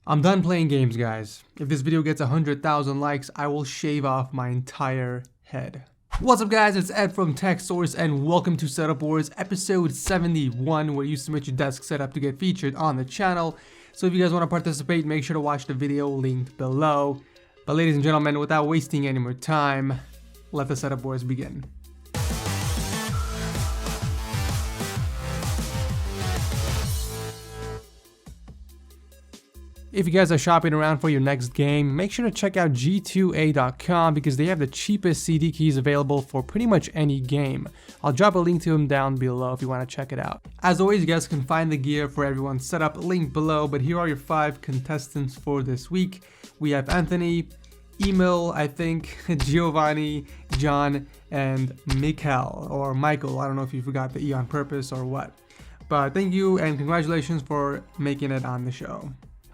I'm done playing games, guys. If this video gets 100,000 likes, I will shave off my entire head. What's up, guys? It's Ed from Tech Source, and welcome to Setup Wars episode 71, where you submit your desk setup to get featured on the channel. So if you guys want to participate, make sure to watch the video linked below. But ladies and gentlemen, without wasting any more time, let the Setup Wars begin. If you guys are shopping around for your next game, make sure to check out g2a.com because they have the cheapest CD keys available for pretty much any game. I'll drop a link to them down below if you want to check it out. As always, you guys can find the gear for everyone's setup linked below, but here are your 5 contestants for this week. We have Anthony, Emil, I think, Giovanni, John, and Michal, or Michael. I don't know if you forgot the E on purpose or what. But thank you and congratulations for making it on the show.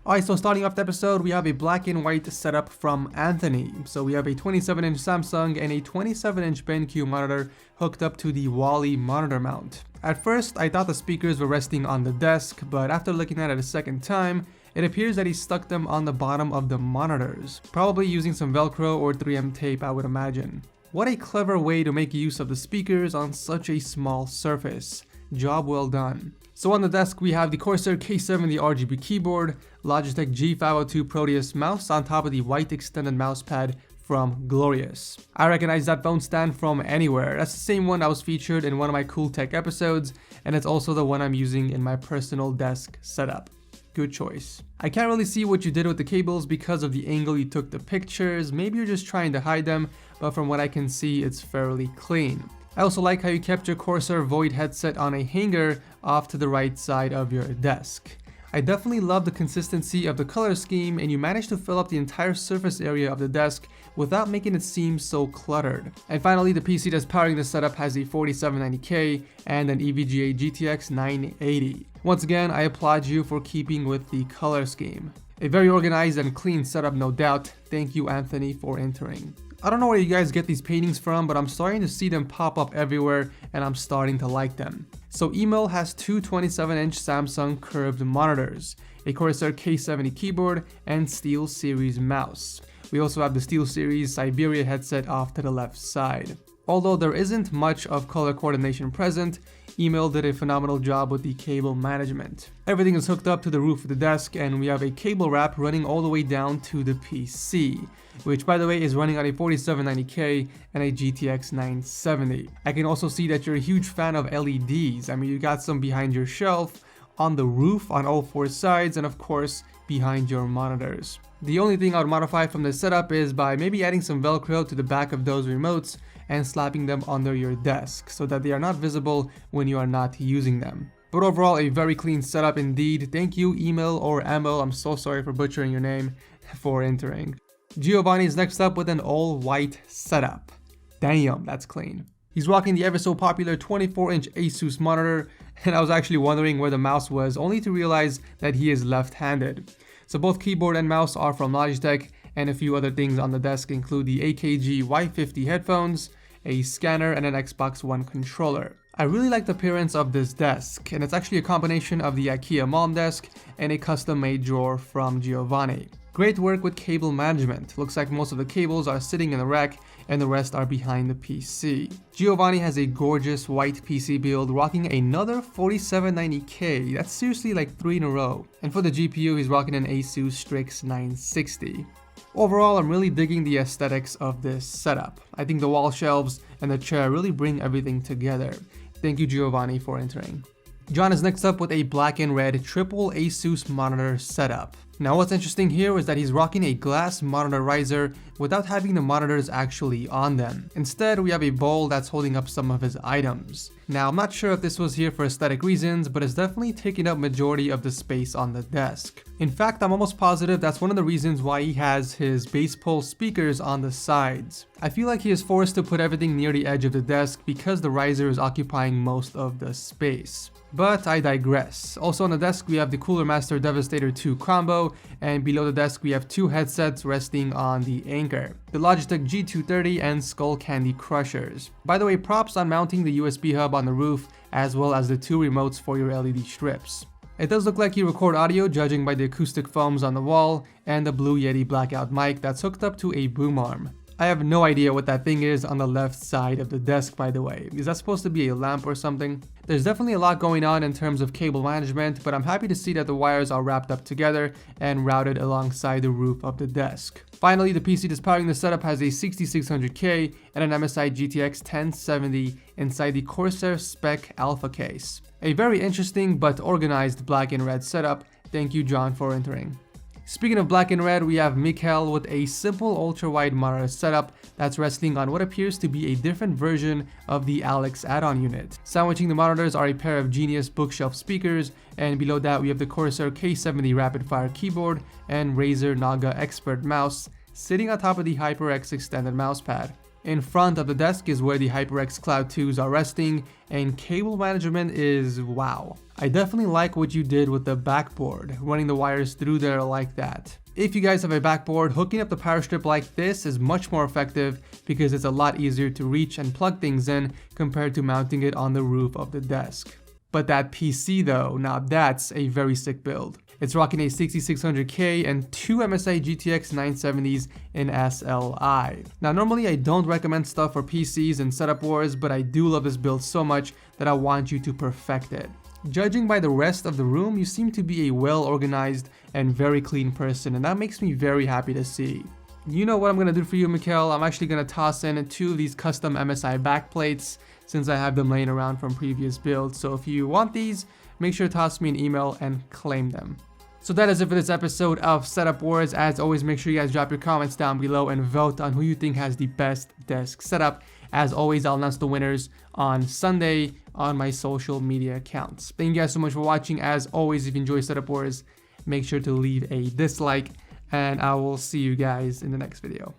Alright, so starting off the episode, we have a black and white setup from Anthony. So we have a 27-inch Samsung and a 27-inch BenQ monitor hooked up to the Wally monitor mount. At first, I thought the speakers were resting on the desk, but after looking at it a second time, it appears that he stuck them on the bottom of the monitors, probably using some Velcro or 3M tape, I would imagine. What a clever way to make use of the speakers on such a small surface. Job well done. So on the desk, we have the Corsair K70 RGB keyboard, Logitech G502 Proteus mouse on top of the white extended mouse pad from Glorious. I recognize that phone stand from anywhere. That's the same one that was featured in one of my Cool Tech episodes, and it's also the one I'm using in my personal desk setup. Good choice. I can't really see what you did with the cables because of the angle you took the pictures. Maybe you're just trying to hide them, but from what I can see, it's fairly clean. I also like how you kept your Corsair Void headset on a hanger off to the right side of your desk. I definitely love the consistency of the color scheme, and you managed to fill up the entire surface area of the desk without making it seem so cluttered. And finally, the PC that's powering the setup has a 4790K and an EVGA GTX 980. Once again, I applaud you for keeping with the color scheme. A very organized and clean setup, no doubt. Thank you, Anthony, for entering. I don't know where you guys get these paintings from, but I'm starting to see them pop up everywhere, and I'm starting to like them. So Emil has two 27-inch Samsung curved monitors, a Corsair K70 keyboard, and SteelSeries mouse. We also have the SteelSeries Siberia headset off to the left side. Although there isn't much of color coordination present, Emil did a phenomenal job with the cable management. Everything is hooked up to the roof of the desk, and we have a cable wrap running all the way down to the PC, which by the way is running on a 4790K and a GTX 970. I can also see that you're a huge fan of LEDs. I mean, you got some behind your shelf, on the roof, on all 4 sides, and of course behind your monitors. The only thing I would modify from this setup is by maybe adding some Velcro to the back of those remotes and slapping them under your desk so that they are not visible when you are not using them. But overall, a very clean setup indeed. Thank you, Emil or Emil, I'm so sorry for butchering your name, for entering. Giovanni is next up with an all-white setup. Damn, that's clean. He's rocking the ever so popular 24-inch Asus monitor, and I was actually wondering where the mouse was, only to realize that he is left-handed. So both keyboard and mouse are from Logitech, and a few other things on the desk include the AKG Y50 headphones, a scanner, and an Xbox One controller. I really like the appearance of this desk, and it's actually a combination of the IKEA mom desk and a custom-made drawer from Giovanni. Great work with cable management. Looks like most of the cables are sitting in the rack and the rest are behind the PC. Giovanni has a gorgeous white PC build rocking another 4790K. That's seriously like 3 in a row. And for the GPU, he's rocking an Asus Strix 960. Overall, I'm really digging the aesthetics of this setup. I think the wall shelves and the chair really bring everything together. Thank you, Giovanni, for entering. John is next up with a black and red triple Asus monitor setup. Now what's interesting here is that he's rocking a glass monitor riser without having the monitors actually on them. Instead, we have a bowl that's holding up some of his items. Now I'm not sure if this was here for aesthetic reasons, but it's definitely taking up majority of the space on the desk. In fact, I'm almost positive that's one of the reasons why he has his bass pole speakers on the sides. I feel like he is forced to put everything near the edge of the desk because the riser is occupying most of the space. But I digress. Also on the desk we have the Cooler Master Devastator 2 combo, and below the desk we have 2 headsets resting on the anchor, the Logitech G230 and Skull Candy Crushers. By the way, props on mounting the USB hub on the roof as well as the 2 remotes for your LED strips. It does look like you record audio judging by the acoustic foams on the wall and the Blue Yeti blackout mic that's hooked up to a boom arm. I have no idea what that thing is on the left side of the desk, by the way. Is that supposed to be a lamp or something? There's definitely a lot going on in terms of cable management, but I'm happy to see that the wires are wrapped up together and routed alongside the roof of the desk. Finally, the PC that's powering the setup has a 6600K and an MSI GTX 1070 inside the Corsair Spec Alpha case. A very interesting but organized black and red setup. Thank you, John, for entering. Speaking of black and red, we have Michal with a simple ultra-wide monitor setup that's resting on what appears to be a different version of the Alex add-on unit. Sandwiching the monitors are a pair of Genius bookshelf speakers, and below that we have the Corsair K70 rapid-fire keyboard and Razer Naga Expert mouse sitting on top of the HyperX extended mousepad. In front of the desk is where the HyperX Cloud 2s are resting, and cable management is wow. I definitely like what you did with the backboard, running the wires through there like that. If you guys have a backboard, hooking up the power strip like this is much more effective because it's a lot easier to reach and plug things in compared to mounting it on the roof of the desk. But that PC though, now that's a very sick build. It's rocking a 6600K and two MSI GTX 970s in SLI. Now normally I don't recommend stuff for PCs and setup wars, but I do love this build so much that I want you to perfect it. Judging by the rest of the room, you seem to be a well organized and very clean person, and that makes me very happy to see. You know what I'm gonna do for you, Mikkel? I'm actually gonna toss in two of these custom MSI backplates since I have them laying around from previous builds. So if you want these, make sure to toss me an email and claim them. So that is it for this episode of Setup Wars. As always, make sure you guys drop your comments down below and vote on who you think has the best desk setup. As always, I'll announce the winners on Sunday on my social media accounts. Thank you guys so much for watching. As always, if you enjoy Setup Wars, make sure to leave a dislike, and I will see you guys in the next video.